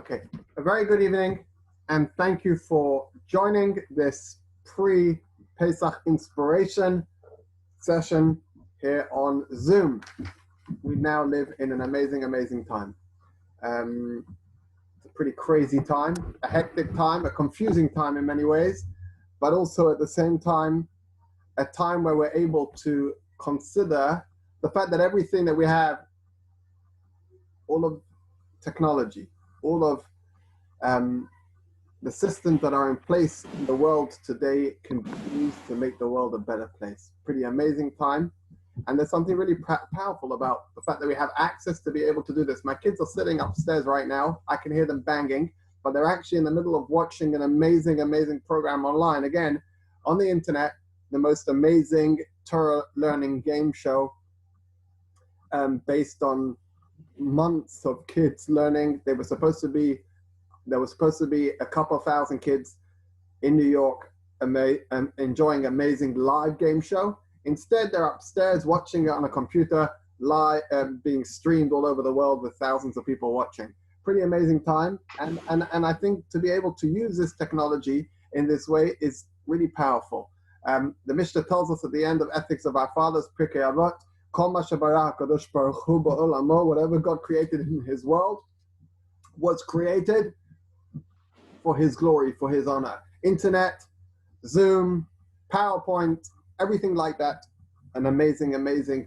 Okay, a very good evening, and thank you for joining this pre-Pesach inspiration session here on Zoom. We now live in an amazing time. It's a pretty crazy time, a hectic time, a confusing time in many ways, but also at the same time, a time where we're able to consider the fact that everything that we have, all of technology, all of the systems that are in place in the world today can be used to make the world a better place. Pretty amazing time. And there's something really powerful about the fact that we have access to be able to do this. My kids are sitting upstairs right now. I can hear them banging, but they're actually in the middle of watching an amazing program online. Again, on the internet, the most amazing Torah learning game show based on months of kids learning. There was supposed to be a couple thousand kids in New York enjoying amazing live game show. Instead, they're upstairs watching it on a computer, live, being streamed all over the world with thousands of people watching. Pretty amazing time. And I think to be able to use this technology in this way is really powerful. The Mishnah tells us at the end of Ethics of Our Fathers, Pirkei Avot, whatever God created in his world was created for his glory, for his honor. Internet, Zoom, PowerPoint, everything like that. An amazing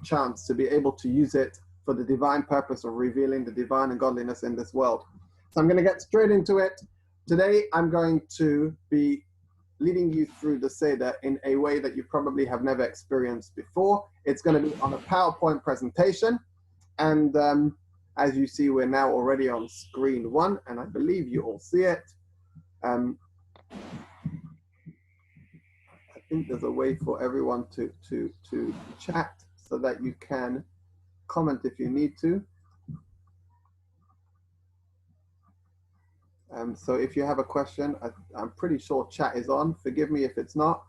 chance to be able to use it for the divine purpose of revealing the divine and godliness in this world. So I'm going to get straight into it. Today, I'm going to be leading you through the Seder in a way that you probably have never experienced before. It's going to be on a PowerPoint presentation. And as you see, we're now already on screen one, and I believe you all see it. I think there's a way for everyone to chat so that you can comment if you need to. So if you have a question, I'm pretty sure chat is on. Forgive me if it's not.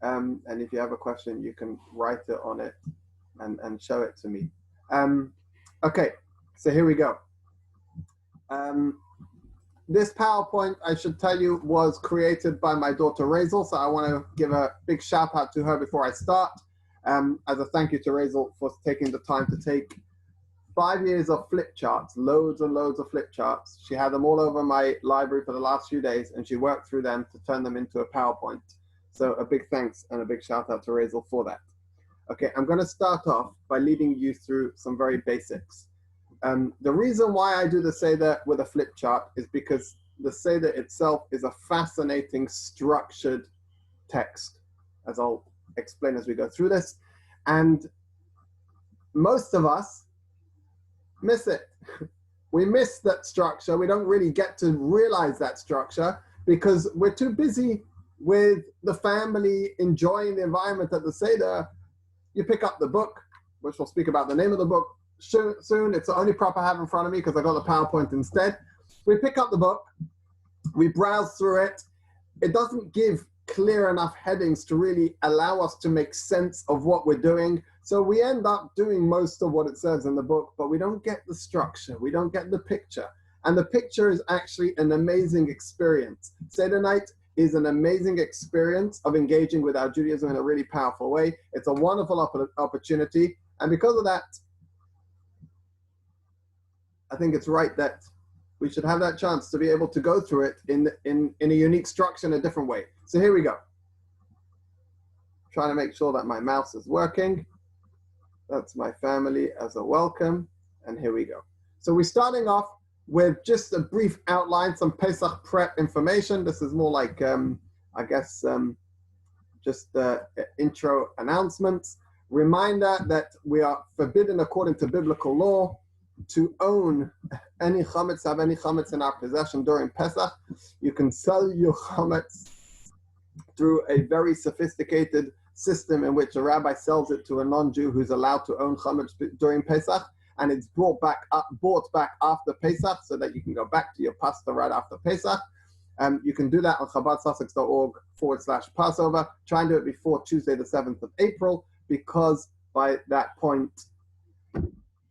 And if you have a question, you can write it on it and show it to me. Okay, so here we go. This PowerPoint, I should tell you, was created by my daughter Razel, so I want to give a big shout out to her before I start, as a thank you to Razel for taking the time to take 5 years of flip charts, loads and loads of flip charts. She had them all over my library for the last few days, and she worked through them to turn them into a PowerPoint. So a big thanks and a big shout out to Razel for that. Okay, I'm going to start off by leading you through some very basics. The reason why I do the Seder with a flip chart is because the Seder itself is a fascinating, structured text, as I'll explain as we go through this. And most of us miss it. We miss that structure. We don't really get to realize that structure because we're too busy with the family, enjoying the environment at the Seder. You pick up the book, which we'll speak about the name of the book soon. It's the only prop I have in front of me because I got the PowerPoint instead. We pick up the book, we browse through it. It doesn't give clear enough headings to really allow us to make sense of what we're doing. So we end up doing most of what it says in the book, but we don't get the structure. We don't get the picture. And the picture is actually an amazing experience. Seder night is an amazing experience of engaging with our Judaism in a really powerful way. It's a wonderful opportunity. And because of that, I think it's right that we should have that chance to be able to go through it in a unique structure in a different way. So here we go. Trying to make sure that my mouse is working. That's my family as a welcome. And here we go. So we're starting off with just a brief outline, some Pesach prep information. This is more like, I guess, just intro announcements. Reminder that we are forbidden according to biblical law to own any chametz, have any chametz in our possession during Pesach. You can sell your chametz through a very sophisticated system in which a rabbi sells it to a non-Jew who's allowed to own chametz during Pesach, and it's bought back after Pesach so that you can go back to your pasta right after Pesach. You can do that on chabadsussex.org/Passover. Try and do it before Tuesday the 7th of April because by that point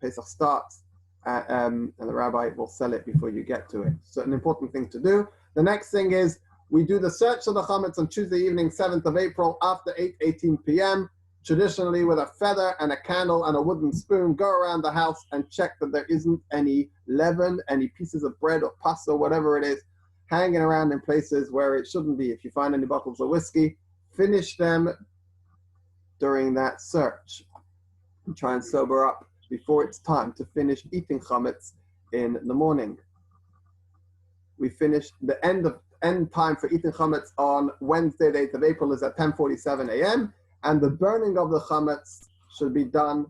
Pesach starts and the rabbi will sell it before you get to it. So an important thing to do. The next thing is we do the search of the chametz on Tuesday evening, 7th of April, after 8:18 p.m. Traditionally, with a feather and a candle and a wooden spoon, go around the house and check that there isn't any leaven, any pieces of bread or pasta, whatever it is, hanging around in places where it shouldn't be. If you find any bottles of whiskey, finish them during that search. And try and sober up before it's time to finish eating chametz in the morning. We finish the end time for eating chametz on Wednesday, the 8th of April, is at 10:47 a.m. And the burning of the chametz should be done,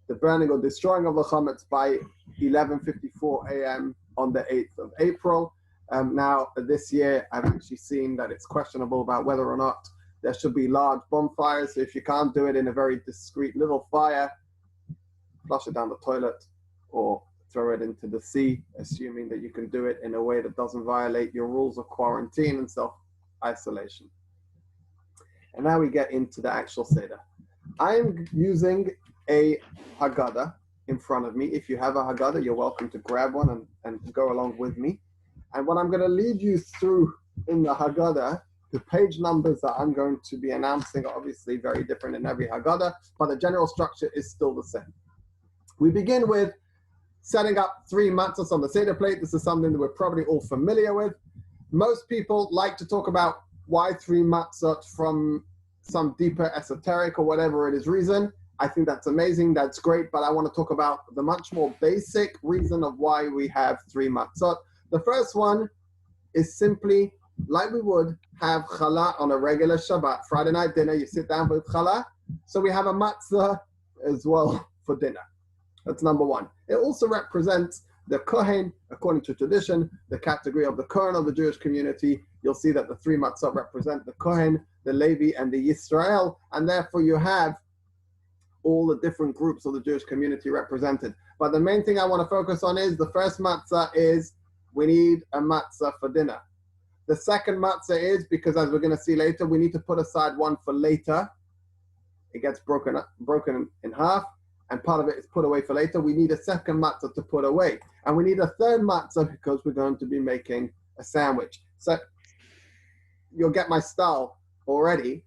the burning or destroying of the chametz, by 11:54 a.m. on the 8th of April. Now, this year, I've actually seen that it's questionable about whether or not there should be large bonfires. So if you can't do it in a very discreet little fire, flush it down the toilet or throw it into the sea, assuming that you can do it in a way that doesn't violate your rules of quarantine and self-isolation. And now we get into the actual Seder. I'm using a Haggadah in front of me. If you have a Haggadah, you're welcome to grab one and go along with me. And what I'm going to lead you through in the Haggadah, the page numbers that I'm going to be announcing are obviously very different in every Haggadah, but the general structure is still the same. We begin with setting up 3 matzahs on the Seder plate. This is something that we're probably all familiar with. Most people like to talk about why 3 matzot from some deeper esoteric or whatever it is reason. I think that's amazing, that's great, but I want to talk about the much more basic reason of why we have 3 matzot. The first one is simply like we would have challah on a regular Shabbat. Friday night dinner, you sit down with challah. So we have a matzah as well for dinner. That's number one. It also represents the Kohen, according to tradition, the category of the Kohen of the Jewish community. You'll see that the 3 matzot represent the Kohen, the Levi, and the Yisrael, and therefore you have all the different groups of the Jewish community represented. But the main thing I want to focus on is the first matzah is we need a matzah for dinner. The second matzah is, because as we're going to see later, we need to put aside one for later. It gets broken in half, and part of it is put away for later. We need a second matzah to put away. And we need a third matzah because we're going to be making a sandwich. So you'll get my style already.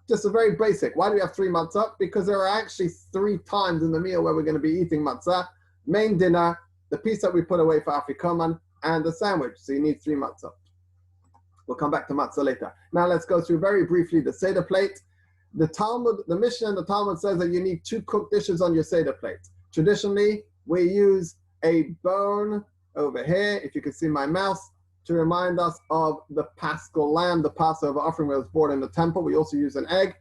Just a very basic. Why do we have 3 matzah? Because there are actually 3 times in the meal where we're going to be eating matzah. Main dinner, the piece that we put away for afikoman, and the sandwich. So you need 3 matzah. We'll come back to matzah later. Now let's go through very briefly the Seder plate. The Talmud, the Mishnah and the Talmud says that you need 2 cooked dishes on your Seder plate. Traditionally, we use a bone over here, if you can see my mouse, to remind us of the Paschal lamb, the Passover offering that was brought in the temple. We also use an egg.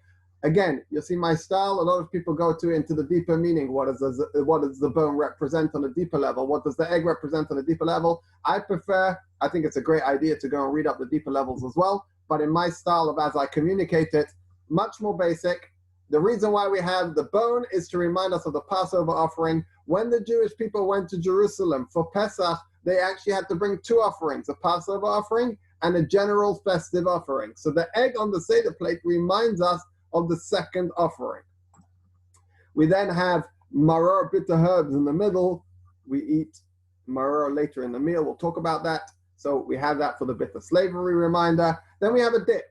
Again, you'll see my style. A lot of people go into the deeper meaning. What does the bone represent on a deeper level? What does the egg represent on a deeper level? I think it's a great idea to go and read up the deeper levels as well. But in my style of as I communicate it, much more basic. The reason why we have the bone is to remind us of the Passover offering. When the Jewish people went to Jerusalem for Pesach, they actually had to bring 2 offerings, a Passover offering and a general festive offering. So the egg on the Seder plate reminds us of the second offering. We then have maror, bitter herbs in the middle. We eat maror later in the meal. We'll talk about that. So we have that for the bitter slavery reminder. Then we have a dip.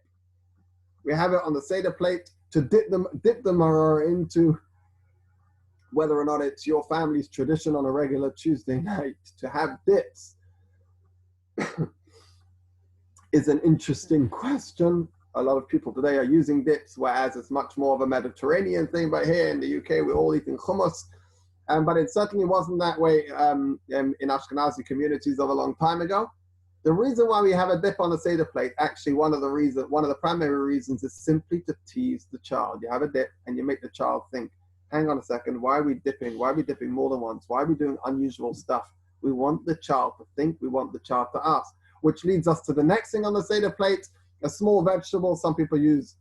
We have it on the Seder plate to dip the maror into, whether or not it's your family's tradition on a regular Tuesday night to have dips is an interesting question. A lot of people today are using dips, whereas it's much more of a Mediterranean thing. But here in the UK, we're all eating hummus. But it certainly wasn't that way in Ashkenazi communities of a long time ago. The reason why we have a dip on the Seder plate, actually one of the primary reasons is simply to tease the child. You have a dip and you make the child think, hang on a second, why are we dipping? Why are we dipping more than once? Why are we doing unusual stuff? We want the child to think, we want the child to ask, which leads us to the next thing on the Seder plate, a small vegetable. Some people use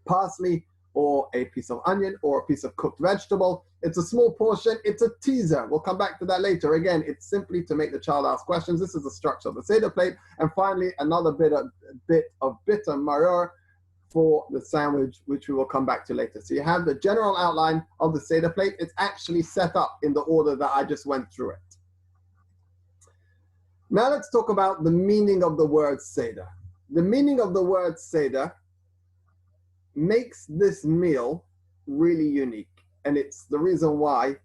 parsley or a piece of onion or a piece of cooked vegetable. It's a small portion. It's a teaser. We'll come back to that later. Again, it's simply to make the child ask questions. This is the structure of the Seder plate. And finally, another bit of bitter maror for the sandwich, which we will come back to later. So you have the general outline of the Seder plate. It's actually set up in the order that I just went through it. Now let's talk about the meaning of the word Seder. The meaning of the word Seder makes this meal really unique. And it's the reason why,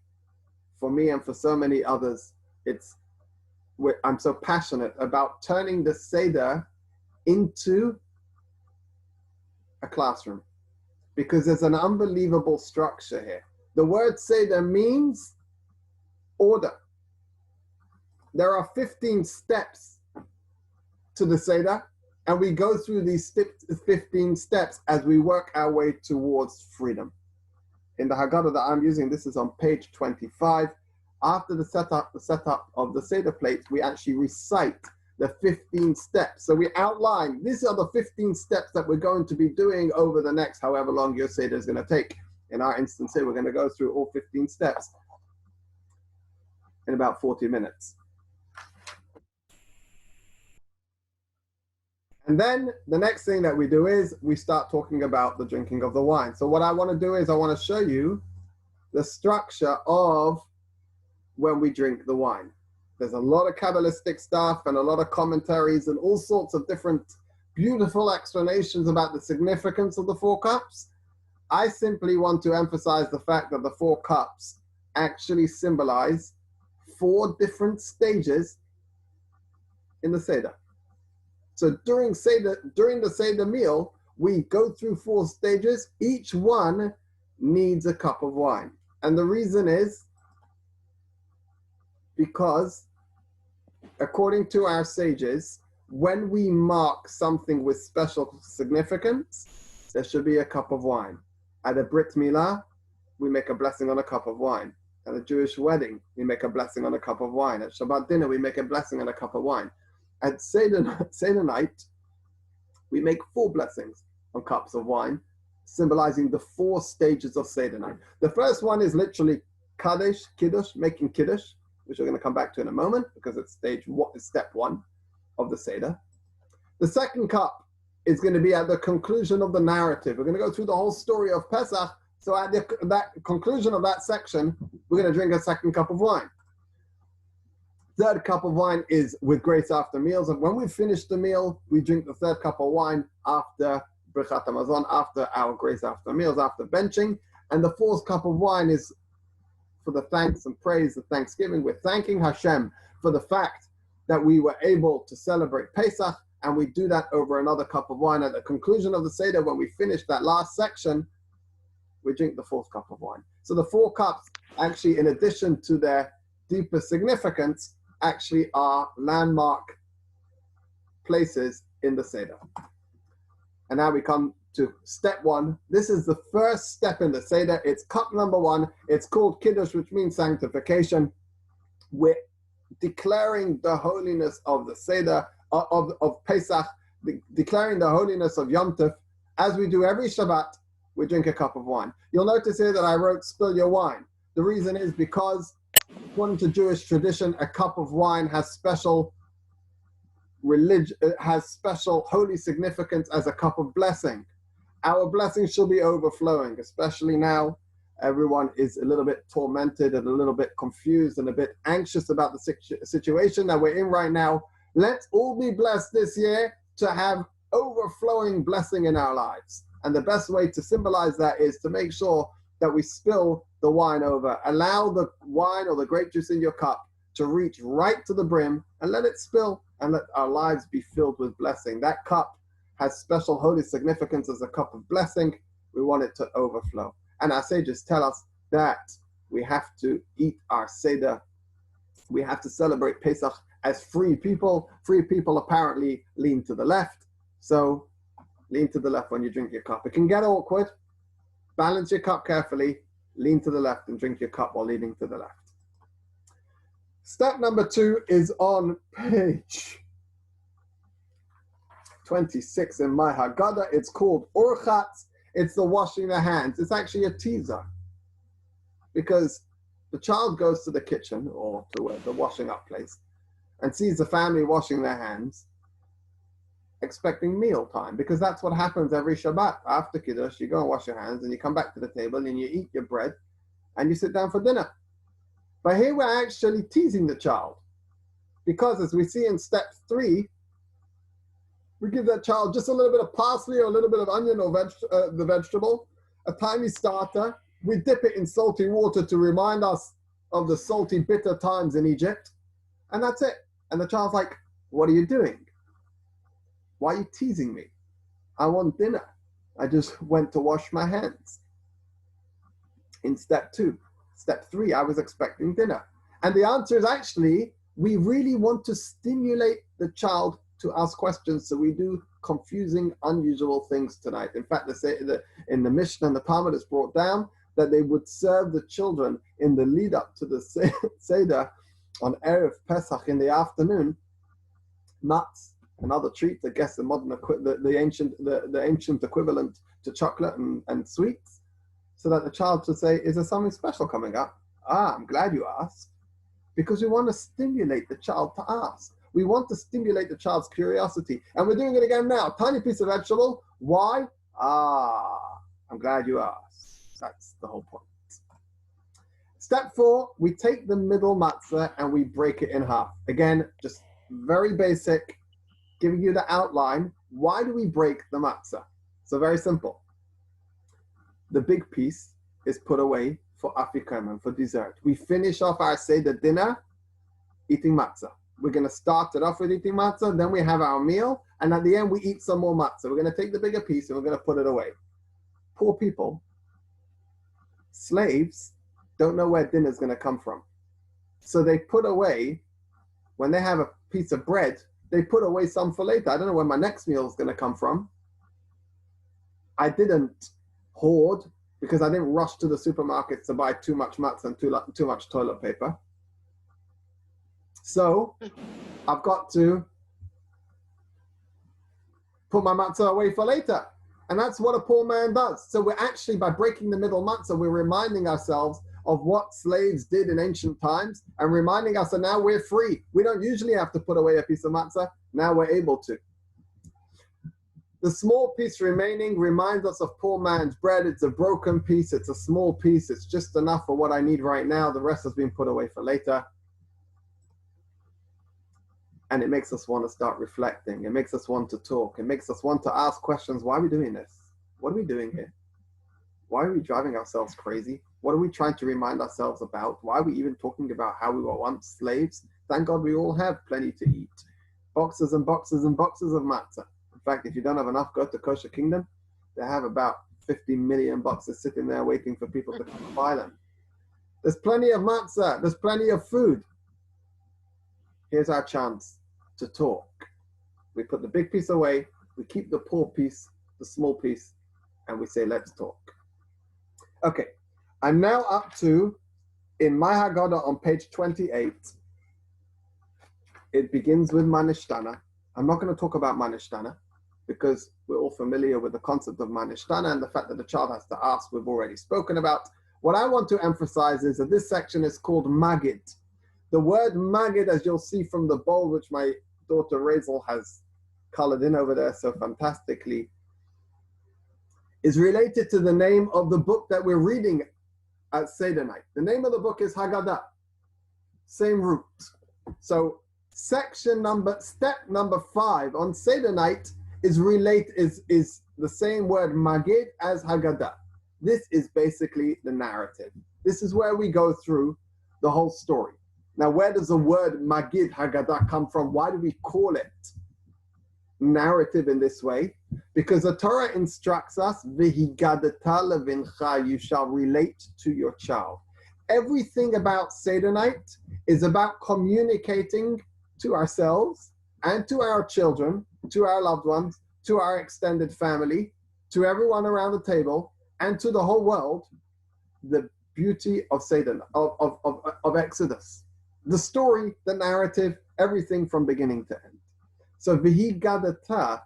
for me and for so many others, I'm so passionate about turning the Seder into a classroom, because there's an unbelievable structure here. The word Seder means order. There are 15 steps to the Seder, and we go through these 15 steps as we work our way towards freedom. In the Haggadah that I'm using, this is on page 25. After the setup of the Seder plate, we actually recite the 15 steps. So we outline, these are the 15 steps that we're going to be doing over the next however long your Seder is going to take. In our instance here, we're going to go through all 15 steps in about 40 minutes. And then the next thing that we do is we start talking about the drinking of the wine. So what I want to do is I want to show you the structure of when we drink the wine. There's a lot of Kabbalistic stuff and a lot of commentaries and all sorts of different beautiful explanations about the significance of the 4 cups. I simply want to emphasize the fact that the 4 cups actually symbolize 4 different stages in the Seder. So during the Seder meal, we go through 4 stages. Each one needs a cup of wine. And the reason is because, according to our sages, when we mark something with special significance, there should be a cup of wine. At a Brit Milah, we make a blessing on a cup of wine. At a Jewish wedding, we make a blessing on a cup of wine. At Shabbat dinner, we make a blessing on a cup of wine. At Seder night, we make 4 blessings on cups of wine, symbolizing the 4 stages of Seder night. The first one is literally Kaddish, Kiddush, making Kiddush, which we're going to come back to in a moment, because it's step 1 of the Seder. The second cup is going to be at the conclusion of the narrative. We're going to go through the whole story of Pesach. So at that conclusion of that section, we're going to drink a second cup of wine. Third cup of wine is with grace after meals. And when we finish the meal, we drink the third cup of wine after Birchat Hamazon, after our grace after meals, after benching. And the fourth cup of wine is for the thanks and praise, the thanksgiving. We're thanking Hashem for the fact that we were able to celebrate Pesach, and we do that over another cup of wine. At the conclusion of the Seder, when we finish that last section, we drink the fourth cup of wine. So the 4 cups, actually, in addition to their deeper significance, actually are landmark places in the Seder. And now we come to step 1. This is the first step in the Seder. It's cup number 1. It's called Kiddush, which means sanctification. We're declaring the holiness of the Seder, of Pesach, declaring the holiness of Yom Tov. As we do every Shabbat, we drink a cup of wine. You'll notice here that I wrote spill your wine. The reason is because, according to Jewish tradition, a cup of wine has special holy significance as a cup of blessing. Our blessing shall be overflowing, especially now. Everyone is a little bit tormented and a little bit confused and a bit anxious about the situation that we're in right now. Let's all be blessed this year to have overflowing blessing in our lives. And the best way to symbolize that is to make sure that we spill the wine over. Allow the wine or the grape juice in your cup to reach right to the brim and let it spill, and let our lives be filled with blessing. That cup has special holy significance as a cup of blessing. We want it to overflow. And our sages tell us that we have to eat our Seder. We have to celebrate Pesach as free people. Free people apparently lean to the left. So lean to the left when you drink your cup. It can get awkward. Balance your cup carefully. Lean to the left and drink your cup while leaning to the left. Step number 2 is on page 26 in my Haggadah. It's called Orchatz. It's the washing the hands. It's actually a teaser, because the child goes to the kitchen or to the washing up place and sees the family washing their hands. expecting meal time, because that's what happens every Shabbat. After Kiddush, you go and wash your hands and you come back to the table and you eat your bread and you sit down for dinner. But here we're actually teasing the child, because as we see in step 3, we give that child just a little bit of parsley or a little bit of onion or the vegetable, a tiny starter. We dip it in salty water to remind us of the salty, bitter times in Egypt. And that's it. And the child's like, what are you doing? Why are you teasing me? I want dinner. I just went to wash my hands. In step 2. Step 3, I was expecting dinner. And the answer is actually, we really want to stimulate the child to ask questions. So we do confusing, unusual things tonight. In fact, in the Mishnah and the Talmud, it's brought down that they would serve the children in the lead up to the Seder on Erev Pesach in the afternoon, nuts and other treats, I guess the modern the ancient equivalent to chocolate and sweets, so that the child should say, is there something special coming up? I'm glad you asked. Because we want to stimulate the child to ask. We want to stimulate the child's curiosity. And we're doing it again now. Tiny piece of vegetable. Why? I'm glad you asked. That's the whole point. Step 4, we take the middle matzah and we break it in half. Again, just very basic, giving you the outline. Why do we break the matzah? So very simple. The big piece is put away for afikum and for dessert. We finish off our Seder dinner eating matzah. We're going to start it off with eating matzah, then we have our meal, and at the end we eat some more matzah. We're going to take the bigger piece and we're going to put it away. Poor people, slaves, don't know where dinner's going to come from. So they put away, when they have a piece of bread, they put away some for later. I don't know where my next meal is going to come from. I didn't hoard, because I didn't rush to the supermarkets to buy too much matzah and too much toilet paper. So I've got to put my matzah away for later. And that's what a poor man does. So we're actually, by breaking the middle matzah, we're reminding ourselves of what slaves did in ancient times and reminding us that now we're free. We don't usually have to put away a piece of matzah. Now we're able to. The small piece remaining reminds us of poor man's bread. It's a broken piece. It's a small piece. It's just enough for what I need right now. The rest has been put away for later. And it makes us want to start reflecting. It makes us want to talk. It makes us want to ask questions. Why are we doing this? What are we doing here? Why are we driving ourselves crazy? What are we trying to remind ourselves about? Why are we even talking about how we were once slaves? Thank God we all have plenty to eat. Boxes and boxes and boxes of matzah. In fact, if you don't have enough, go to Kosher Kingdom. They have about 50 million boxes sitting there waiting for people to come and buy them. There's plenty of matzah. There's plenty of food. Here's our chance to talk. We put the big piece away. We keep the poor piece, the small piece, and we say, let's talk. Okay, I'm now up to, in my Haggadah on page 28, it begins with Manishtana. I'm not going to talk about Manishtana, because we're all familiar with the concept of Manishtana and the fact that the child has to ask, we've already spoken about. What I want to emphasize is that this section is called Magid. The word Magid, as you'll see from the bowl, which my daughter Razel has colored in over there so fantastically, is related to the name of the book that we're reading at Seder night. The name of the book is Haggadah. Same root. So step number 5 on Seder night is the same word Magid as Haggadah. This is basically the narrative. This is where we go through the whole story. Now, where does the word Magid Haggadah come from? Why do we call it narrative in this way? Because the Torah instructs us, V'higadata levincha, you shall relate to your child. Everything about Seder night is about communicating to ourselves and to our children, to our loved ones, to our extended family, to everyone around the table, and to the whole world, the beauty of Seder, of Exodus. The story, the narrative, everything from beginning to end. So V'higadata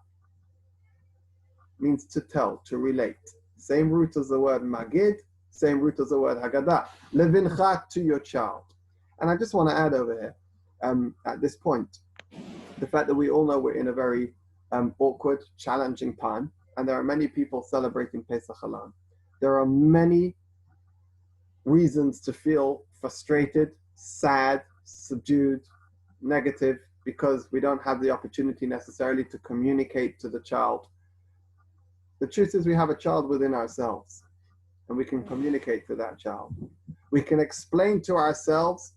means to tell, to relate. Same root as the word Magid, same root as the word Haggadah. Levincha, to your child. And I just want to add over here, at this point, the fact that we all know we're in a very awkward, challenging time, and there are many people celebrating Pesach alone. There are many reasons to feel frustrated, sad, subdued, negative, because we don't have the opportunity necessarily to communicate to the child. The truth is we have a child within ourselves, and we can communicate to that child. We can explain to ourselves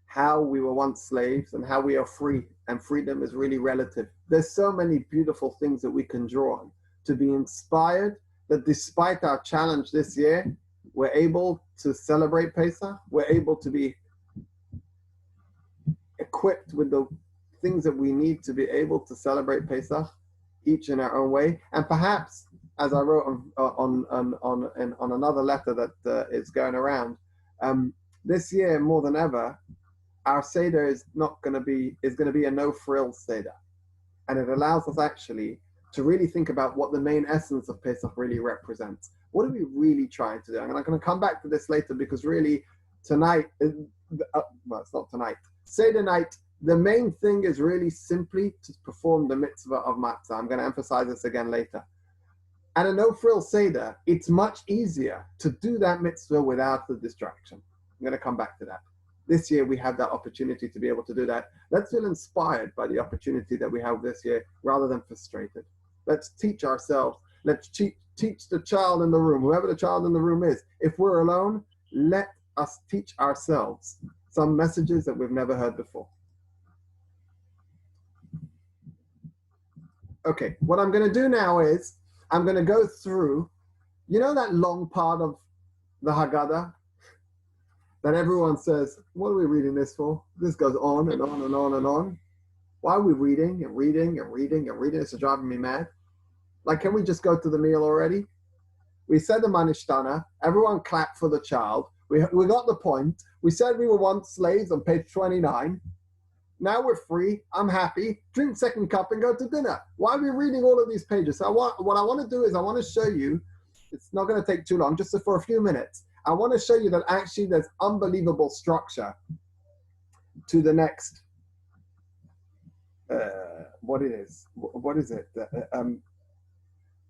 how we were once slaves and how we are free, and freedom is really relative. There's so many beautiful things that we can draw on to be inspired that despite our challenge this year, we're able to celebrate Pesach. We're able to be equipped with the things that we need to be able to celebrate Pesach, each in our own way. And perhaps, as I wrote on another letter that is going around, this year more than ever, our Seder is going to be a no-frills Seder. And it allows us actually to really think about what the main essence of Pesach really represents. What are we really trying to do? And I'm going to come back to this later, because really tonight, well, it's not tonight, Seder night, the main thing is really simply to perform the mitzvah of matzah. I'm going to emphasize this again later. At a no-frills Seder, it's much easier to do that mitzvah without the distraction. I'm going to come back to that. This year, we have that opportunity to be able to do that. Let's feel inspired by the opportunity that we have this year rather than frustrated. Let's teach ourselves. Let's teach the child in the room, whoever the child in the room is. If we're alone, let us teach ourselves some messages that we've never heard before. Okay, what I'm going to do now is I'm going to go through, you know, that long part of the Haggadah that everyone says, what are we reading this for? This goes on and on and on and on. Why are we reading and reading and reading and reading? It's driving me mad. Like, can we just go to the meal already? We said the Manishtana. Everyone clapped for the child. We got the point. We said we were once slaves on page 29. Now we're free. I'm happy. Drink second cup and go to dinner. Why are we reading all of these pages? So what I want to do is I want to show you, it's not going to take too long, just for a few minutes. I want to show you that actually there's unbelievable structure to the next, what is it?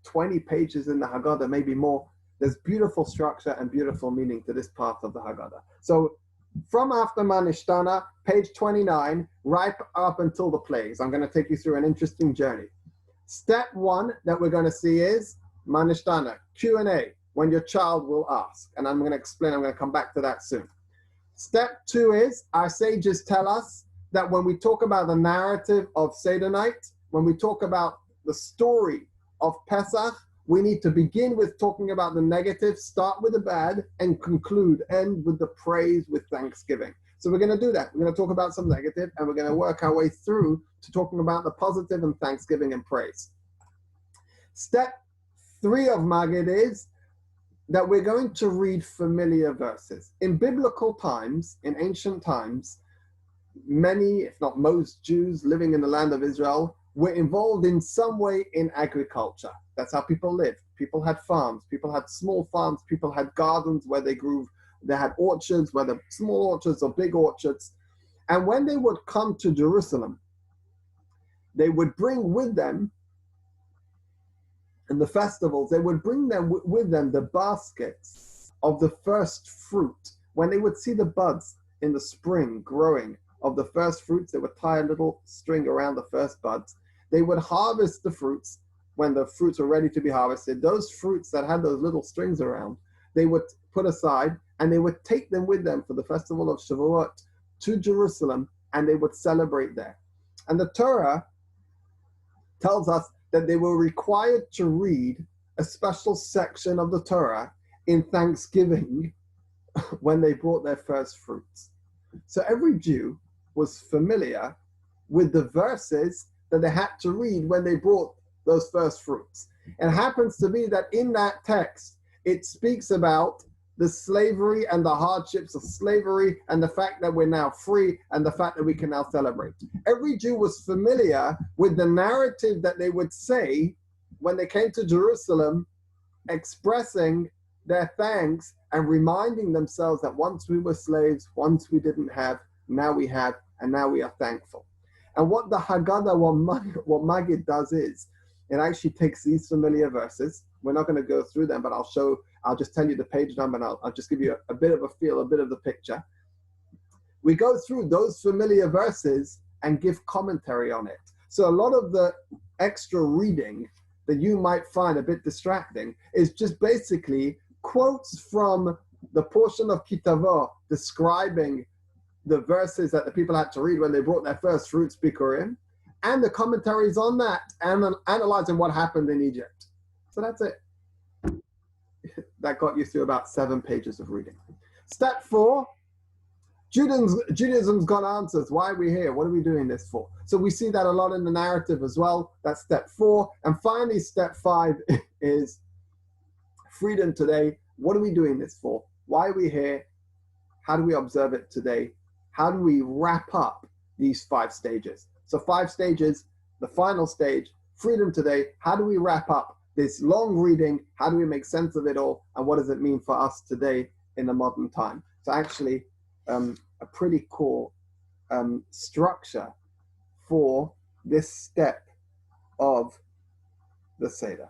20 pages in the Haggadah, maybe more. There's beautiful structure and beautiful meaning to this part of the Haggadah. So from after Manishtana, page 29, right up until the plagues, I'm going to take you through an interesting journey. Step one that we're going to see is Manishtana, Q&A, when your child will ask. And I'm going to explain, I'm going to come back to that soon. Step two is, our sages tell us that when we talk about the narrative of Seder night, when we talk about the story of Pesach, we need to begin with talking about the negative, start with the bad, and end with the praise, with thanksgiving. So we're going to do that. We're going to talk about some negative, and we're going to work our way through to talking about the positive and thanksgiving and praise. Step three of Magid is that we're going to read familiar verses. In biblical times, in ancient times, many, if not most Jews living in the land of Israel were involved in some way in agriculture. That's how people lived. People had farms, people had small farms, people had gardens where they had orchards, whether small orchards or big orchards. And when they would come to Jerusalem, they would bring with them, in the festivals, they would bring them with them the baskets of the first fruit. When they would see the buds in the spring growing of the first fruits, they would tie a little string around the first buds. They would harvest the fruits when the fruits were ready to be harvested. Those fruits that had those little strings around, they would put aside, and they would take them with them for the festival of Shavuot to Jerusalem, and they would celebrate there. And the Torah tells us that they were required to read a special section of the Torah in Thanksgiving when they brought their first fruits. So every Jew was familiar with the verses that they had to read when they brought those first fruits. It happens to be that in that text, it speaks about the slavery and the hardships of slavery and the fact that we're now free and the fact that we can now celebrate. Every Jew was familiar with the narrative that they would say when they came to Jerusalem, expressing their thanks and reminding themselves that once we were slaves, once we didn't have, now we have, and now we are thankful. And what the Haggadah, what Maggid does is, it actually takes these familiar verses. We're not going to go through them, but I'll just tell you the page number, and I'll just give you a bit of a feel, a bit of the picture. We go through those familiar verses and give commentary on it. So a lot of the extra reading that you might find a bit distracting is just basically quotes from the portion of Kitavo describing the verses that the people had to read when they brought their first fruits Bikurim, and the commentaries on that, and analyzing what happened in Egypt. So that's it. That got you through about 7 pages of reading. Step 4, Judaism's got answers. Why are we here? What are we doing this for? So we see that a lot in the narrative as well. That's step 4. And finally, step 5 is freedom today. What are we doing this for? Why are we here? How do we observe it today? How do we wrap up these 5 stages? So 5 stages, the final stage, freedom today. How do we wrap up this long reading? How do we make sense of it all? And what does it mean for us today in the modern time? So actually, a pretty cool structure for this step of the Seder.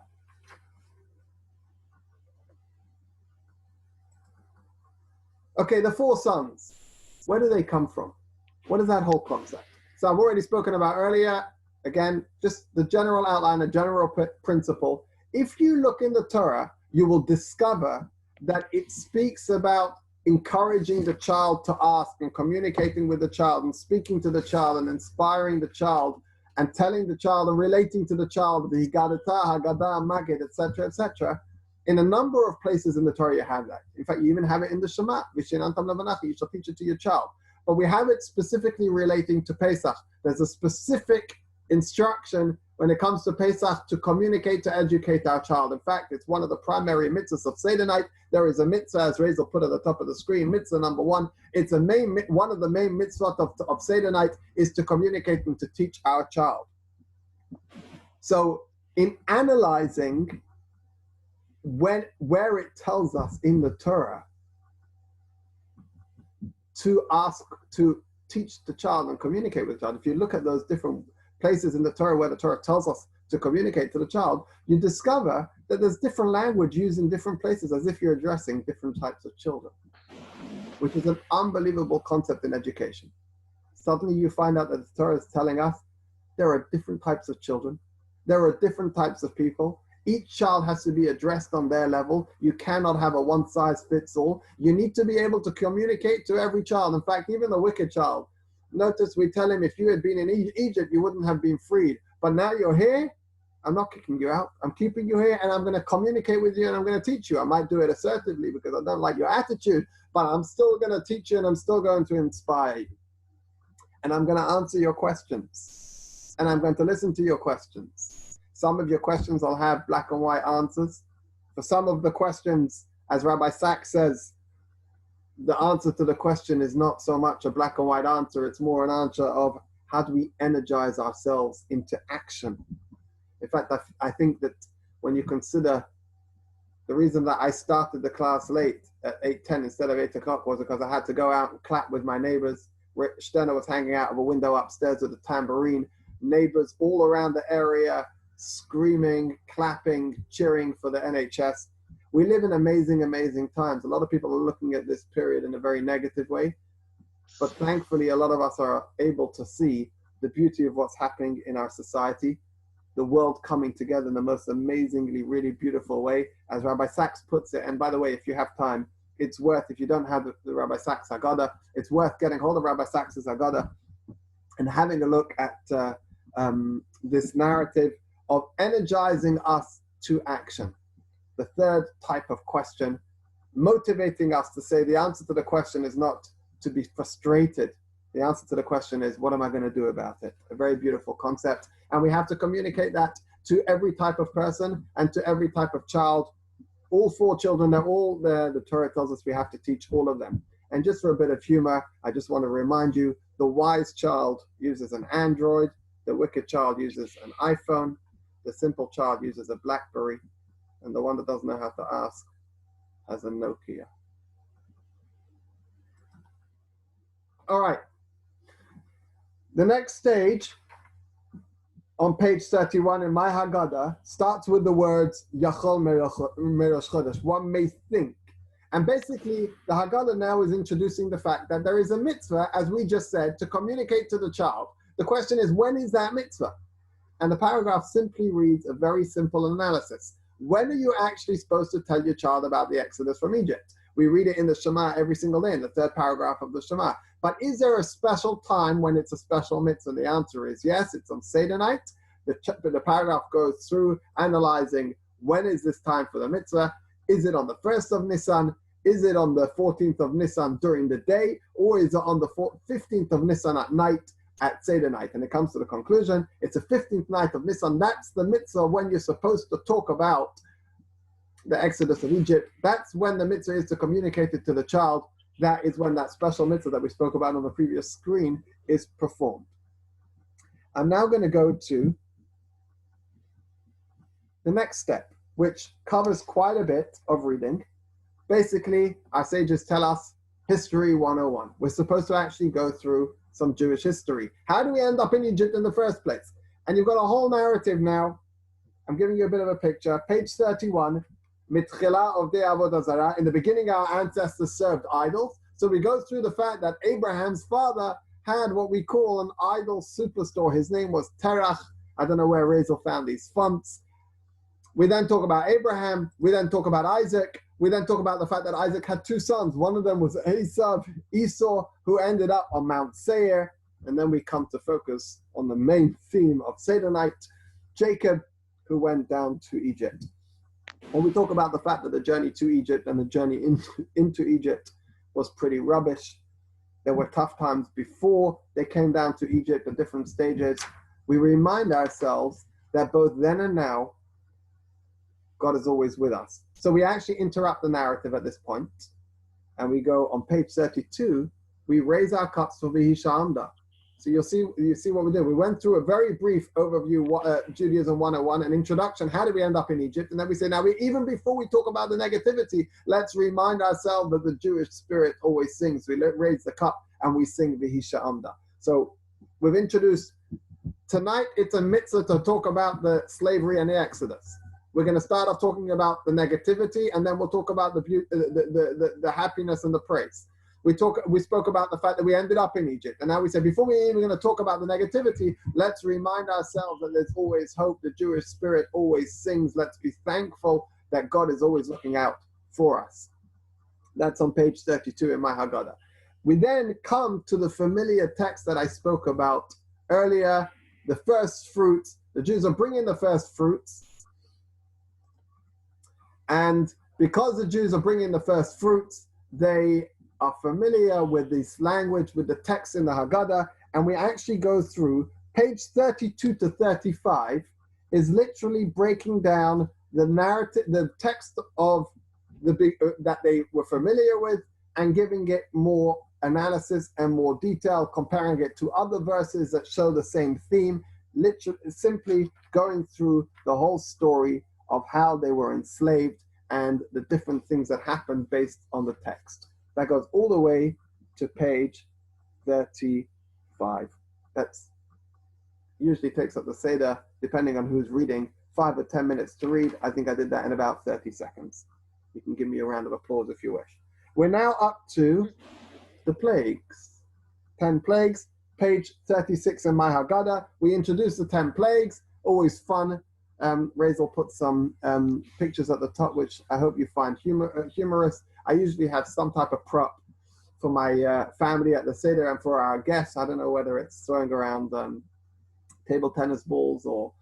Okay, the 4 sons. Where do they come from? What is that whole concept? So I've already spoken about earlier. Again, just the general outline, the general principle. If you look in the Torah, you will discover that it speaks about encouraging the child to ask and communicating with the child and speaking to the child and inspiring the child and telling the child and relating to the child, the Haggadah, Haggadah, Maggid, etc., etc. In a number of places in the Torah you have that. In fact, you even have it in the Shema, you shall teach it to your child. But we have it specifically relating to Pesach. There's a specific instruction when it comes to Pesach to communicate, to educate our child. In fact, it's one of the primary mitzvahs of Seder night. There is a mitzvah, as Reza put at the top of the screen, mitzvah number 1. It's one of the main mitzvahs of Seder night is to communicate and to teach our child. So in analyzing where it tells us in the Torah to ask, to teach the child and communicate with the child, if you look at those different places in the Torah where the Torah tells us to communicate to the child, you discover that there's different language used in different places as if you're addressing different types of children, which is an unbelievable concept in education. Suddenly you find out that the Torah is telling us there are different types of children, there are different types of people. Each child has to be addressed on their level. You cannot have a one-size-fits-all. You need to be able to communicate to every child. In fact, even the wicked child. Notice we tell him, if you had been in Egypt, you wouldn't have been freed. But now you're here, I'm not kicking you out. I'm keeping you here, and I'm going to communicate with you, and I'm going to teach you. I might do it assertively because I don't like your attitude, but I'm still going to teach you, and I'm still going to inspire you. And I'm going to answer your questions, and I'm going to listen to your questions. Some of your questions I'll have black and white answers. For some of the questions, as Rabbi Sachs says, the answer to the question is not so much a black and white answer, it's more an answer of how do we energize ourselves into action. In fact, I think that when you consider the reason that I started the class late at 8:10 instead of 8 o'clock was because I had to go out and clap with my neighbors. Sterner was hanging out of a window upstairs with a tambourine. Neighbors all around the area screaming, clapping, cheering for the NHS. We live in amazing, amazing times. A lot of people are looking at this period in a very negative way, but thankfully a lot of us are able to see the beauty of what's happening in our society, the world coming together in the most amazingly, really beautiful way, as Rabbi Sachs puts it. And by the way, if you have time, it's worth, if you don't have the Rabbi Sachs Haggadah, it's worth getting hold of Rabbi Sachs's Haggadah and having a look at this narrative of energizing us to action. The third type of question, motivating us to say the answer to the question is not to be frustrated. The answer to the question is, what am I going to do about it? A very beautiful concept. And we have to communicate that to every type of person and to every type of child. All 4 children, they're all there. The Torah tells us we have to teach all of them. And just for a bit of humor, I just want to remind you, the wise child uses an Android, the wicked child uses an iPhone, the simple child uses a BlackBerry, and the one that doesn't know how to ask has a Nokia. All right. The next stage on page 31 in my Haggadah starts with the words Yachol Merosh Chodesh. One may think. And basically, the Haggadah now is introducing the fact that there is a mitzvah, as we just said, to communicate to the child. The question is, when is that mitzvah? And the paragraph simply reads a very simple analysis. When are you actually supposed to tell your child about the Exodus from Egypt? We read it in the Shema every single day, in the third paragraph of the Shema. But is there a special time when it's a special mitzvah? The answer is yes, it's on Seder night. The paragraph goes through analyzing when is this time for the mitzvah. Is it on the 1st of Nisan? Is it on the 14th of Nisan during the day? Or is it on the 15th of Nisan at night, at Seder night? And it comes to the conclusion, it's the 15th night of Nisan. That's the mitzvah when you're supposed to talk about the Exodus of Egypt. That's when the mitzvah is to communicate it to the child. That is when that special mitzvah that we spoke about on the previous screen is performed. I'm now going to go to the next step, which covers quite a bit of reading. Basically, our sages tell us History 101. We're supposed to actually go through some Jewish history. How do we end up in Egypt in the first place? And you've got a whole narrative now. I'm giving you a bit of a picture. Page 31, Mitchila of the Avodah Zarah. In the beginning, our ancestors served idols. So we go through the fact that Abraham's father had what we call an idol superstore. His name was Terach. I don't know where Razel found these fonts. We then talk about Abraham. We then talk about Isaac. We then talk about the fact that Isaac had two sons. One of them was Esau, who ended up on Mount Seir. And then we come to focus on the main theme of Seder night, Jacob, who went down to Egypt. And we talk about the fact that the journey to Egypt and the journey into Egypt was pretty rubbish. There were tough times before they came down to Egypt at different stages. We remind ourselves that both then and now, God is always with us. So we actually interrupt the narrative at this point, and we go on page 32, we raise our cups for Vihi Sha'amda. So you see what we did. We went through a very brief overview, Judaism 101, an introduction. How did we end up in Egypt? And then we say, now, even before we talk about the negativity, let's remind ourselves that the Jewish spirit always sings. We raise the cup and we sing Vihi Sha'amda. So we've introduced, tonight it's a mitzvah to talk about the slavery and the Exodus. We're going to start off talking about the negativity, and then we'll talk about the beauty, the happiness and the praise. We spoke about the fact that we ended up in Egypt, and now we said before we're even going to talk about the negativity, let's remind ourselves that there's always hope. The Jewish spirit always sings. Let's be thankful that God is always looking out for us. That's on page 32 in my Haggadah. We then come to the familiar text that I spoke about earlier, the first fruits. The Jews are bringing the first fruits. And because the Jews are bringing the first fruits, they are familiar with this language, with the text in the Haggadah, and we actually go through page 32 to 35 is literally breaking down the narrative, the text of that they were familiar with, and giving it more analysis and more detail, comparing it to other verses that show the same theme, literally simply going through the whole story of how they were enslaved and the different things that happened based on the text. That goes all the way to page 35. That's usually takes up the Seder, depending on who's reading, 5 or 10 minutes to read. I think I did that in about 30 seconds. You can give me a round of applause if you wish. We're now up to the plagues. 10 plagues, page 36 in my Haggadah. We introduce the 10 plagues, always fun. Razel put some pictures at the top, which I hope you find humorous. I usually have some type of prop for my family at the Seder and for our guests. I don't know whether it's throwing around table tennis balls or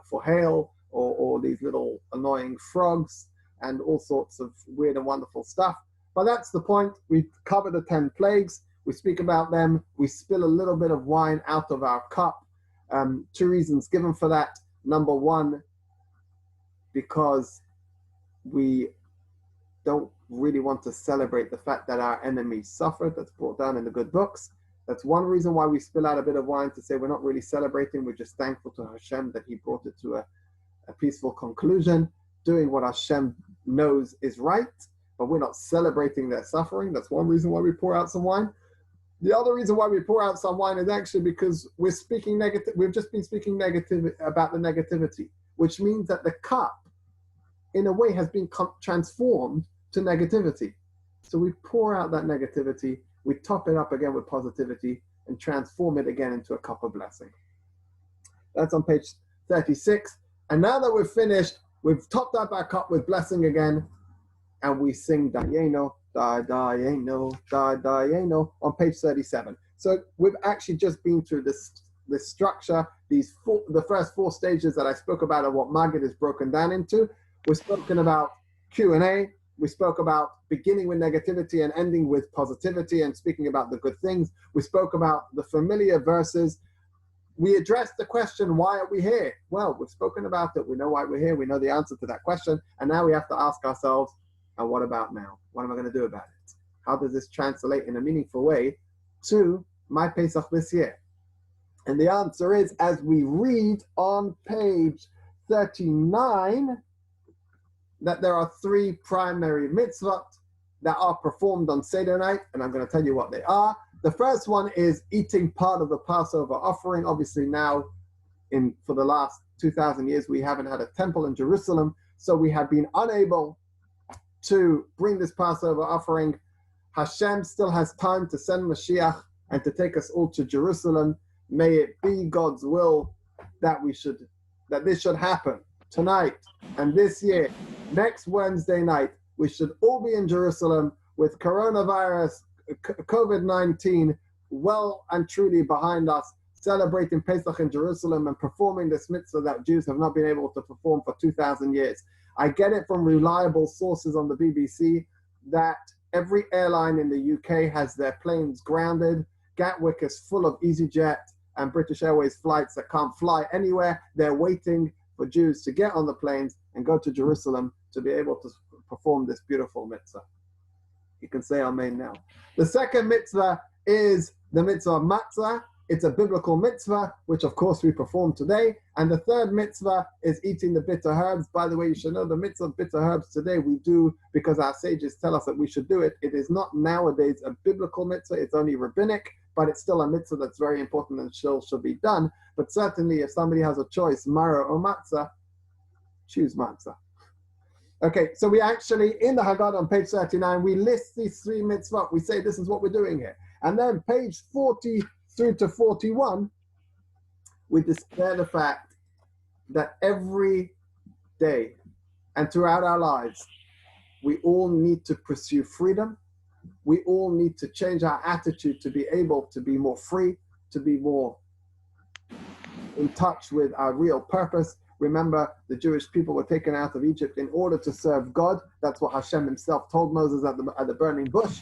for hail or these little annoying frogs and all sorts of weird and wonderful stuff. But that's the point. We cover the 10 plagues. We speak about them. We spill a little bit of wine out of our cup. 2 reasons given for that. Number one, because we don't really want to celebrate the fact that our enemies suffered. That's brought down in the good books. That's one reason why we spill out a bit of wine, to say we're not really celebrating. We're just thankful to Hashem that he brought it to a peaceful conclusion, doing what Hashem knows is right, but we're not celebrating their suffering. That's one reason why we pour out some wine. The other reason why we pour out some wine is actually because we're speaking negative. We've just been speaking negative about the negativity, which means that the cup, in a way, has been transformed to negativity. So we pour out that negativity, we top it up again with positivity, and transform it again into a cup of blessing. That's on page 36. And now that we've finished, we've topped up our cup with blessing again, and we sing Dayeno, Dayeno, Dayeno on page 37. So we've actually just been through this structure, the first 4 stages that I spoke about of what Maggid is broken down into. We've spoken about Q&A. We spoke about beginning with negativity and ending with positivity and speaking about the good things. We spoke about the familiar verses. We addressed the question, why are we here? Well, we've spoken about it. We know why we're here. We know the answer to that question. And now we have to ask ourselves, and what about now? What am I going to do about it? How does this translate in a meaningful way to my Pesach this year? And the answer is, as we read on page 39, that there are 3 primary mitzvot that are performed on Seder night, and I'm going to tell you what they are. The first one is eating part of the Passover offering. Obviously now, for the last 2,000 years, we haven't had a temple in Jerusalem, so we have been unable to bring this Passover offering. Hashem still has time to send Mashiach and to take us all to Jerusalem. May it be God's will that this should happen tonight and this year. Next Wednesday night, we should all be in Jerusalem with coronavirus, COVID-19 well and truly behind us, celebrating Pesach in Jerusalem and performing this mitzvah that Jews have not been able to perform for 2,000 years. I get it from reliable sources on the BBC that every airline in the UK has their planes grounded. Gatwick is full of EasyJet and British Airways flights that can't fly anywhere. They're waiting for Jews to get on the planes and go to Jerusalem to be able to perform this beautiful mitzvah. You can say Amen now. The second mitzvah is the mitzvah of matzah. It's a biblical mitzvah, which of course we perform today. And the third mitzvah is eating the bitter herbs. By the way, you should know the mitzvah of bitter herbs today we do because our sages tell us that we should do it. It is not nowadays a biblical mitzvah, it's only rabbinic, but it's still a mitzvah that's very important and still should be done. But certainly if somebody has a choice, maror or matzah, choose matzah. Okay, so we actually, in the Haggadah on page 39, we list these 3 mitzvot. We say this is what we're doing here. And then page 40 through to 41, we declare the fact that every day and throughout our lives, we all need to pursue freedom. We all need to change our attitude to be able to be more free, to be more in touch with our real purpose. Remember, the Jewish people were taken out of Egypt in order to serve God. That's what Hashem himself told Moses at the burning bush,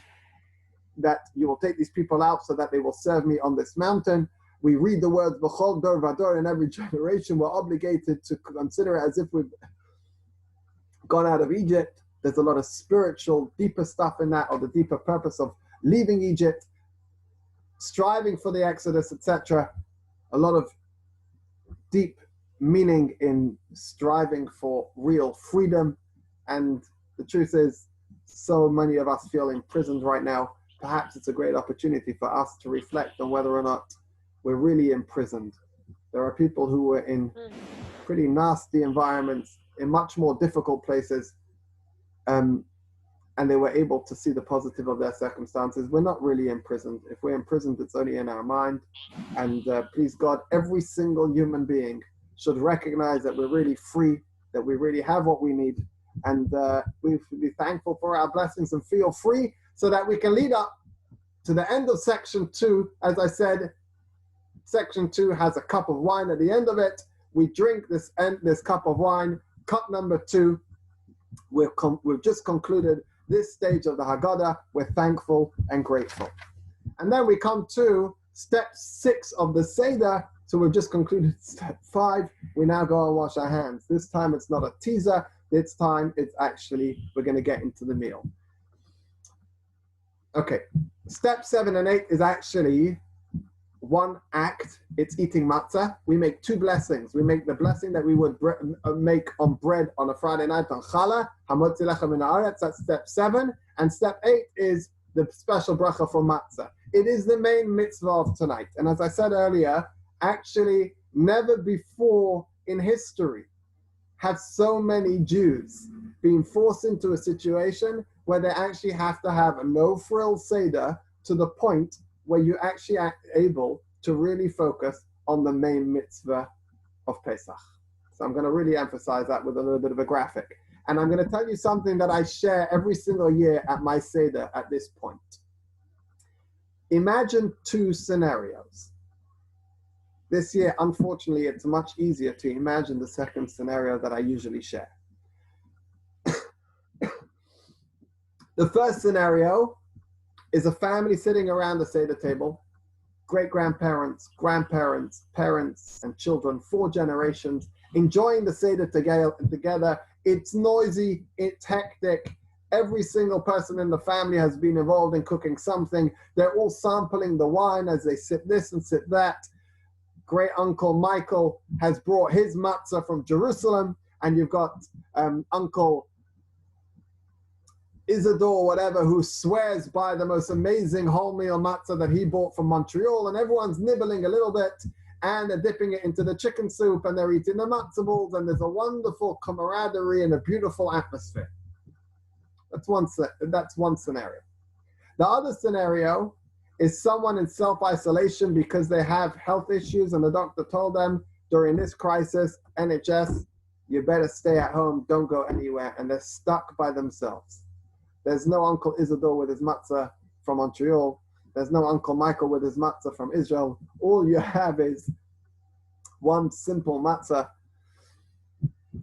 that you will take these people out so that they will serve me on this mountain. We read the words, B'chol dor vador, in every generation. We're obligated to consider it as if we've gone out of Egypt. There's a lot of spiritual, deeper stuff in that, or the deeper purpose of leaving Egypt, striving for the Exodus, etc. A lot of deep meaning in striving for real freedom. And the truth is, so many of us feel imprisoned right now. Perhaps it's a great opportunity for us to reflect on whether or not we're really imprisoned. There are people who were in pretty nasty environments, in much more difficult places, and they were able to see the positive of their circumstances. We're not really imprisoned. If we're imprisoned, it's only in our mind. And please God, every single human being should recognize that we're really free, that we really have what we need, and we should be thankful for our blessings and feel free so that we can lead up to the end of section 2. As I said, section 2 has a cup of wine at the end of it. We drink this cup of wine, cup number 2. We've just concluded this stage of the Haggadah. We're thankful and grateful. And then we come to step 6 of the Seder. So we've just concluded step 5. We now go and wash our hands. This time it's not a teaser. This time it's actually, we're going to get into the meal. Okay, step 7 and 8 is actually one act. It's eating matzah. We make 2 blessings. We make the blessing that we would make on bread on a Friday night on challah, hamotzi lechem min haaretz. That's step 7. And step 8 is the special bracha for matzah. It is the main mitzvah of tonight. And as I said earlier, actually never before in history have so many Jews been forced into a situation where they actually have to have a no-frills Seder to the point where you actually are able to really focus on the main mitzvah of Pesach. So I'm going to really emphasize that with a little bit of a graphic. And I'm going to tell you something that I share every single year at my Seder at this point. Imagine two scenarios. This year, unfortunately, it's much easier to imagine the second scenario that I usually share. The first scenario is a family sitting around the Seder table, great-grandparents, grandparents, parents, and children, 4 generations, enjoying the Seder together. It's noisy, it's hectic. Every single person in the family has been involved in cooking something. They're all sampling the wine as they sip this and sip that. Great Uncle Michael has brought his matzah from Jerusalem, and you've got Uncle Isidore, whatever, who swears by the most amazing wholemeal matzah that he bought from Montreal, and everyone's nibbling a little bit, and they're dipping it into the chicken soup, and they're eating the matzah balls, and there's a wonderful camaraderie and a beautiful atmosphere. That's one scenario. The other scenario is someone in self-isolation because they have health issues, and the doctor told them during this crisis, NHS, you better stay at home, don't go anywhere, and they're stuck by themselves. There's no Uncle Isidore with his matzah from Montreal. There's no Uncle Michael with his matzah from Israel. All you have is one simple matzah,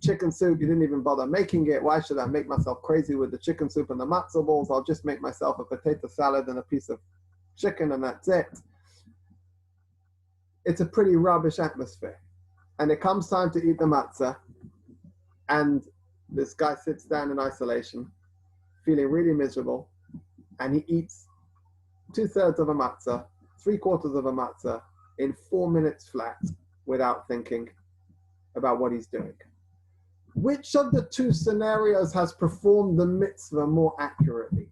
chicken soup. You didn't even bother making it. Why should I make myself crazy with the chicken soup and the matzah balls? I'll just make myself a potato salad and a piece of chicken, and that's it. It's a pretty rubbish atmosphere. And it comes time to eat the matzah, and this guy sits down in isolation, feeling really miserable, and he eats 2/3 of a matzah, 3/4 of a matzah in 4 minutes flat without thinking about what he's doing. Which of the two scenarios has performed the mitzvah more accurately?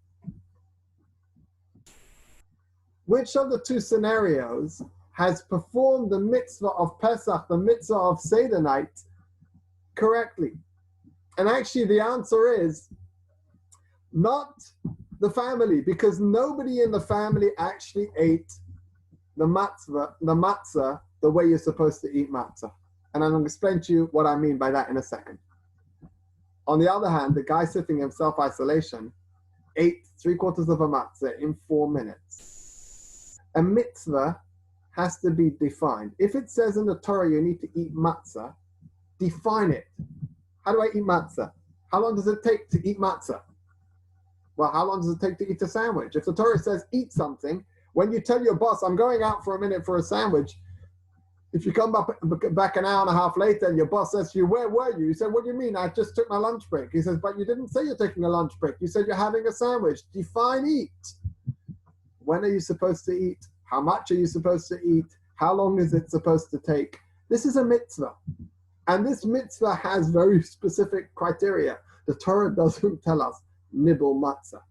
Which of the two scenarios has performed the mitzvah of Pesach, the mitzvah of Seder night, correctly? And actually the answer is not the family, because nobody in the family actually ate the matzah the way you're supposed to eat matzah. And I'm going to explain to you what I mean by that in a second. On the other hand, the guy sitting in self-isolation ate 3/4 of a matzah in 4 minutes. A mitzvah has to be defined. If it says in the Torah you need to eat matzah, define it. How do I eat matzah? How long does it take to eat matzah? Well, how long does it take to eat a sandwich? If the Torah says eat something, when you tell your boss, I'm going out for a minute for a sandwich, if you come back an hour and a half later and your boss says to you, where were you? You say, what do you mean? I just took my lunch break. He says, but you didn't say you're taking a lunch break. You said you're having a sandwich. Define eat. When are you supposed to eat? How much are you supposed to eat? How long is it supposed to take? This is a mitzvah. And this mitzvah has very specific criteria. The Torah doesn't tell us nibble matzah.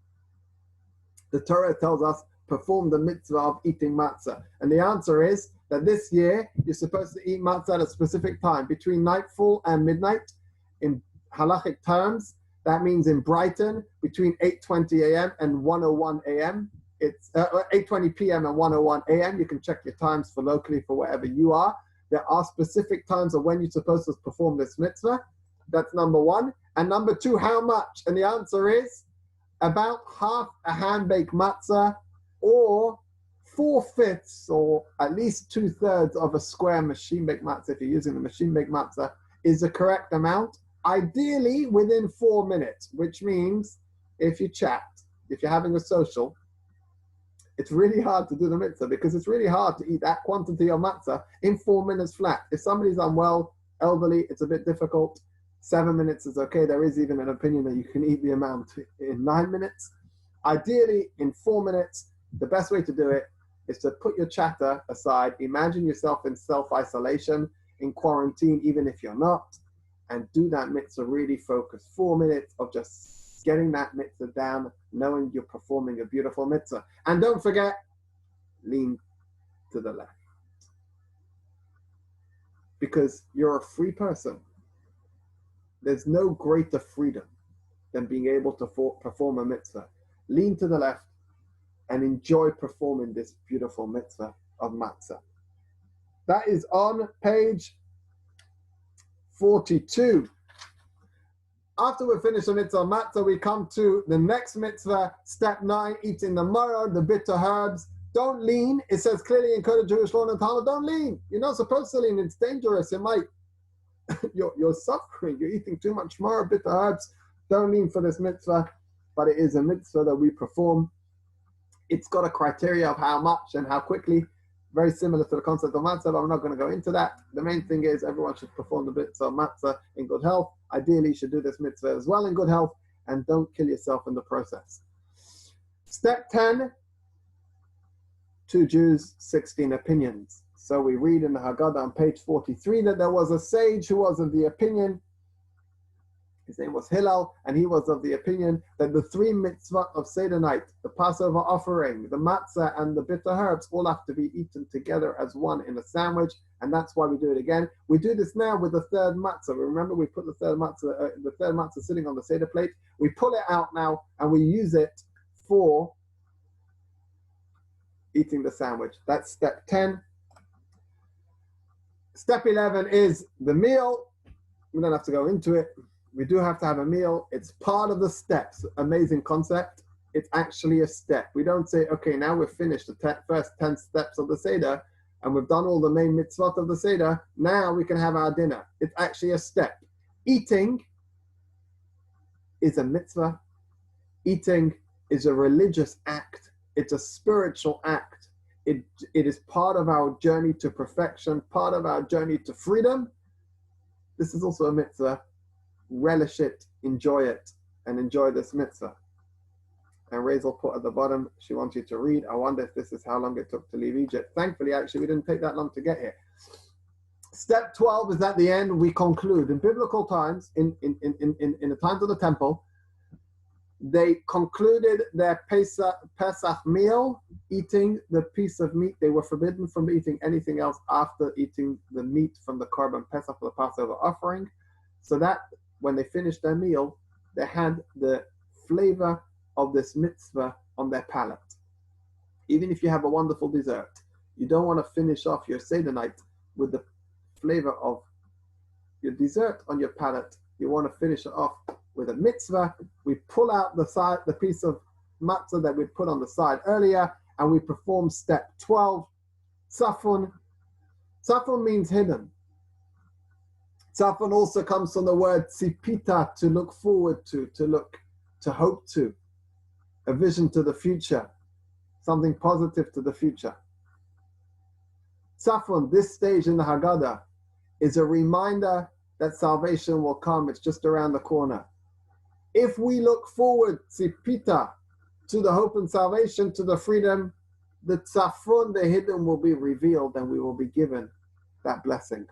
The Torah tells us perform the mitzvah of eating matzah. And the answer is that this year you're supposed to eat matzah at a specific time, between nightfall and midnight. In halachic terms, that means in Brighton, between 8:20 a.m. and 1:01 a.m. It's 8:20 p.m. and 1:01 a.m. You can check your times for locally for wherever you are. There are specific times of when you're supposed to perform this mitzvah. That's number one. And number two, how much? And the answer is about half a hand-baked matzah, or 4/5 or at least 2/3 of a square machine-baked matzah, if you're using the machine-baked matzah, is the correct amount. Ideally within 4 minutes, which means if you chat, if you're having a social, it's really hard to do the mitzvah because it's really hard to eat that quantity of matzah in 4 minutes flat. If somebody's unwell, elderly, it's a bit difficult. 7 minutes is okay. There is even an opinion that you can eat the amount in 9 minutes. Ideally, in 4 minutes, the best way to do it is to put your chatter aside. Imagine yourself in self-isolation, in quarantine, even if you're not, and do that mitzvah really focused. 4 minutes of just getting that mitzvah down, knowing you're performing a beautiful mitzvah. And don't forget, lean to the left. Because you're a free person. There's no greater freedom than being able to perform a mitzvah. Lean to the left and enjoy performing this beautiful mitzvah of matzah. That is on page 42. After we finish the mitzvah of matzah, we come to the next mitzvah, step 9, eating the maror, the bitter herbs. Don't lean. It says clearly in Code of Jewish Law and Talmud, don't lean. You're not supposed to lean. It's dangerous. It might, you're suffering. You're eating too much maror, bitter herbs. Don't lean for this mitzvah, but it is a mitzvah that we perform. It's got a criteria of how much and how quickly, very similar to the concept of matzah, but I'm not going to go into that. The main thing is everyone should perform the mitzvah of matzah in good health. Ideally, you should do this mitzvah as well in good health, and don't kill yourself in the process. Step 10, 2 Jews, 16 opinions. So we read in the Haggadah on page 43 that there was a sage who was of the opinion, his name was Hillel, and he was of the opinion that the 3 mitzvot of Seder night, the Passover offering, the matzah, and the bitter herbs all have to be eaten together as one in a sandwich, and that's why we do it again. We do this now with the third matzah. Remember, we put the third matzah sitting on the Seder plate. We pull it out now, and we use it for eating the sandwich. That's step 10. Step 11 is the meal. We don't have to go into it. We do have to have a meal. It's part of the steps. Amazing concept. It's actually a step. We don't say, okay, now we've finished the first 10 steps of the Seder and we've done all the main mitzvot of the Seder. Now we can have our dinner. It's actually a step. Eating is a mitzvah. Eating is a religious act. It's a spiritual act. It is part of our journey to perfection, part of our journey to freedom. This is also a mitzvah. Relish it, enjoy it, and enjoy this mitzvah. And Razel put at the bottom, she wants you to read. I wonder if this is how long it took to leave Egypt. Thankfully, actually, we didn't take that long to get here. Step 12 is at the end, we conclude. In biblical times, in the times of the temple, they concluded their Pesach meal, eating the piece of meat. They were forbidden from eating anything else after eating the meat from the Korban Pesach for the Passover offering. So that when they finished their meal, they had the flavor of this mitzvah on their palate. Even if you have a wonderful dessert, you don't want to finish off your Seder night with the flavor of your dessert on your palate. You want to finish it off with a mitzvah. We pull out the piece of matzah that we put on the side earlier, and we perform step 12, Tzafun. Tzafun means hidden. Tzafun also comes from the word tzipita, to look forward to look, to hope to, a vision to the future, something positive to the future. Tzafun, this stage in the Haggadah, is a reminder that salvation will come. It's just around the corner. If we look forward, tzipita, to the hope and salvation, to the freedom, the tzafun, the hidden, will be revealed and we will be given that blessing.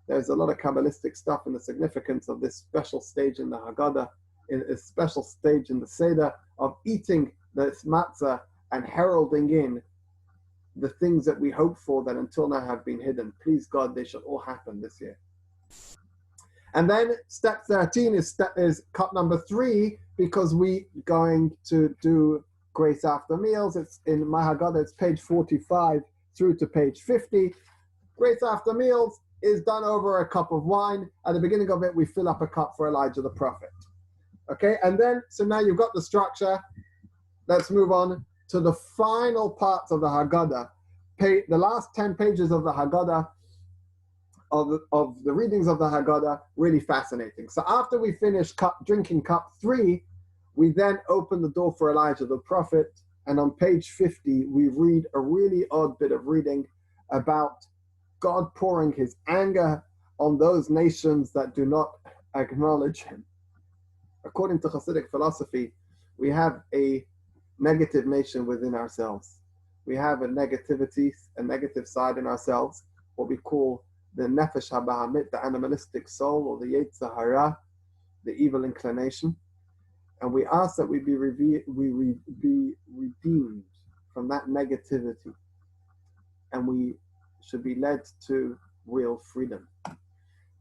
There's a lot of Kabbalistic stuff in the significance of this special stage in the Haggadah, in a special stage in the Seder of eating this matzah and heralding in the things that we hope for that until now have been hidden. Please God, they shall all happen this year. And then step 13 is cut number 3, because we going to do grace after meals. It's in my Haggadah, it's page 45 through to page 50. Grace after meals is done over a cup of wine. At the beginning of it, we fill up a cup for Elijah the prophet. Okay, and then, so now you've got the structure. Let's move on to the final parts of the Haggadah. The last 10 pages of the Haggadah, of the readings of the Haggadah, really fascinating. So after we finish drinking cup 3, we then open the door for Elijah the prophet. And on page 50, we read a really odd bit of reading about God pouring his anger on those nations that do not acknowledge him. According to Hasidic philosophy, we have a negative nation within ourselves. We have a negative side in ourselves, what we call the nefesh habahamit, the animalistic soul, or the yetzer hara, the evil inclination. And we ask that we be redeemed from from that negativity, and we should be led to real freedom.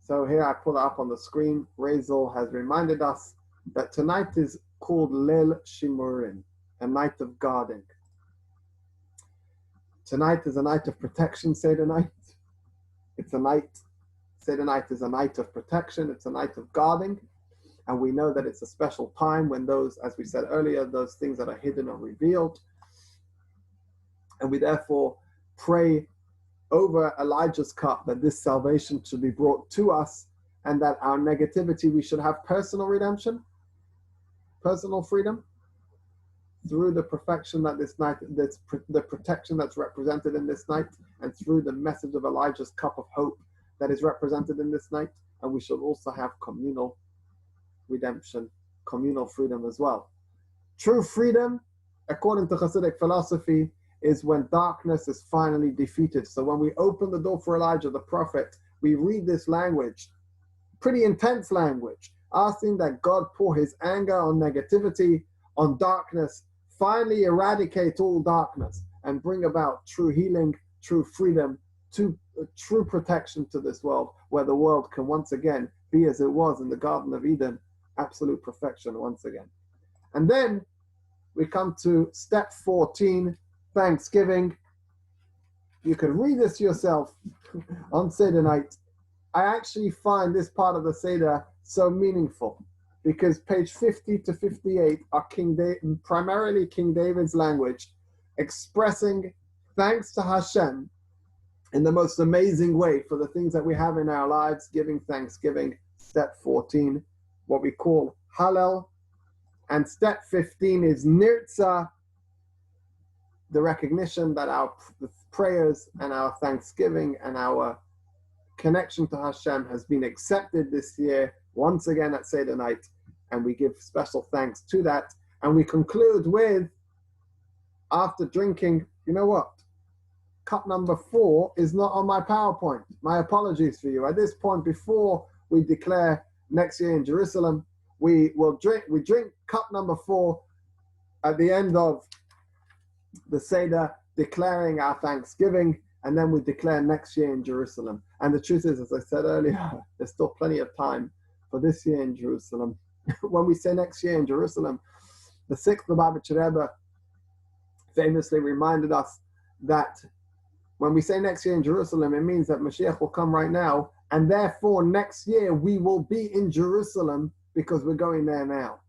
So here I put it up on the screen. Razel has reminded us that tonight is called Leil Shimurin, a night of guarding. Tonight is a night of protection, Seder night. It's a night, Seder night is a night of protection, it's a night of guarding. And we know that it's a special time when those, as we said earlier, those things that are hidden are revealed. And we therefore pray over Elijah's cup that this salvation should be brought to us, and that our negativity, we should have personal redemption, personal freedom, through the perfection that this night, the protection that's represented in this night, and through the message of Elijah's cup of hope that is represented in this night. And we should also have communal redemption, communal freedom as well. True freedom, according to Hasidic philosophy, is when darkness is finally defeated. So when we open the door for Elijah the prophet, we read this language, pretty intense language, asking that God pour his anger on negativity, on darkness, finally eradicate all darkness and bring about true healing, true freedom, true protection to this world, where the world can once again be as it was in the Garden of Eden, absolute perfection once again. And then we come to step 14, Thanksgiving. You can read this yourself on Seder night. I actually find this part of the Seder so meaningful because page 50 to 58 are primarily King David's language, expressing thanks to Hashem in the most amazing way for the things that we have in our lives, giving thanksgiving. Step 14, what we call Hallel. And step 15 is Nirtzah, the recognition that our prayers and our thanksgiving and our connection to Hashem has been accepted this year, once again at Seder night, and we give special thanks to that. And we conclude with, after drinking, you know what? Cup number 4 is not on my PowerPoint. My apologies for you. At this point, before we declare next year in Jerusalem, we drink cup number 4 at the end of the Seder, declaring our thanksgiving, and then we declare next year in Jerusalem. And the truth is, as I said earlier, there's still plenty of time for this year in Jerusalem. When we say next year in Jerusalem, the 6th Lubavitcher Rebbe famously reminded us that when we say next year in Jerusalem, it means that Mashiach will come right now, and therefore next year we will be in Jerusalem because we're going there now.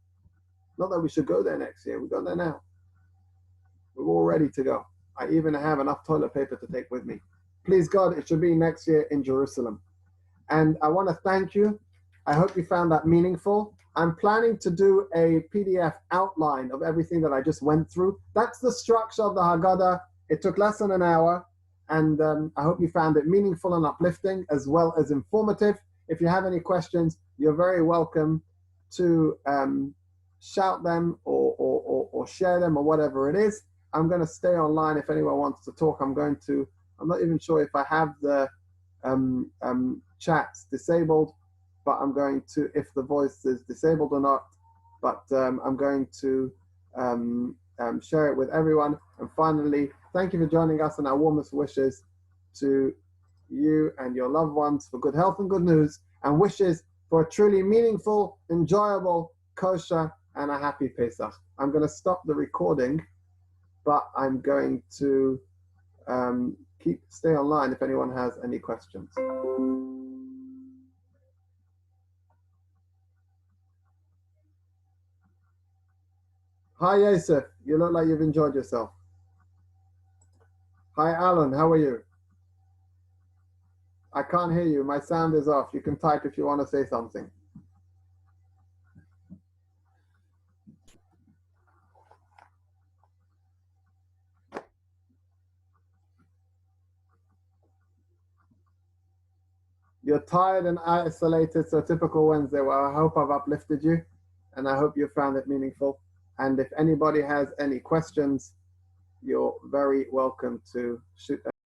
Not that we should go there next year, we're going there now. We're all ready to go. I even have enough toilet paper to take with me. Please God, it should be next year in Jerusalem. And I want to thank you. I hope you found that meaningful. I'm planning to do a PDF outline of everything that I just went through. That's the structure of the Haggadah. It took less than an hour. And I hope you found it meaningful and uplifting as well as informative. If you have any questions, you're very welcome to shout them or share them or whatever it is. I'm going to stay online if anyone wants to talk. I'm not even sure if I have the chats disabled, but I'm going to, if the voice is disabled or not, but I'm going to share it with everyone. And finally, thank you for joining us, and our warmest wishes to you and your loved ones for good health and good news, and wishes for a truly meaningful, enjoyable, kosher, and a happy Pesach. I'm going to stop the recording, but I'm going to stay online if anyone has any questions. Hi, Yosef. You look like you've enjoyed yourself. Hi, Alan. How are you? I can't hear you. My sound is off. You can type if you want to say something. You're tired and isolated, so typical Wednesday. Well, I hope I've uplifted you, and I hope you found it meaningful. And if anybody has any questions, you're very welcome to shoot them.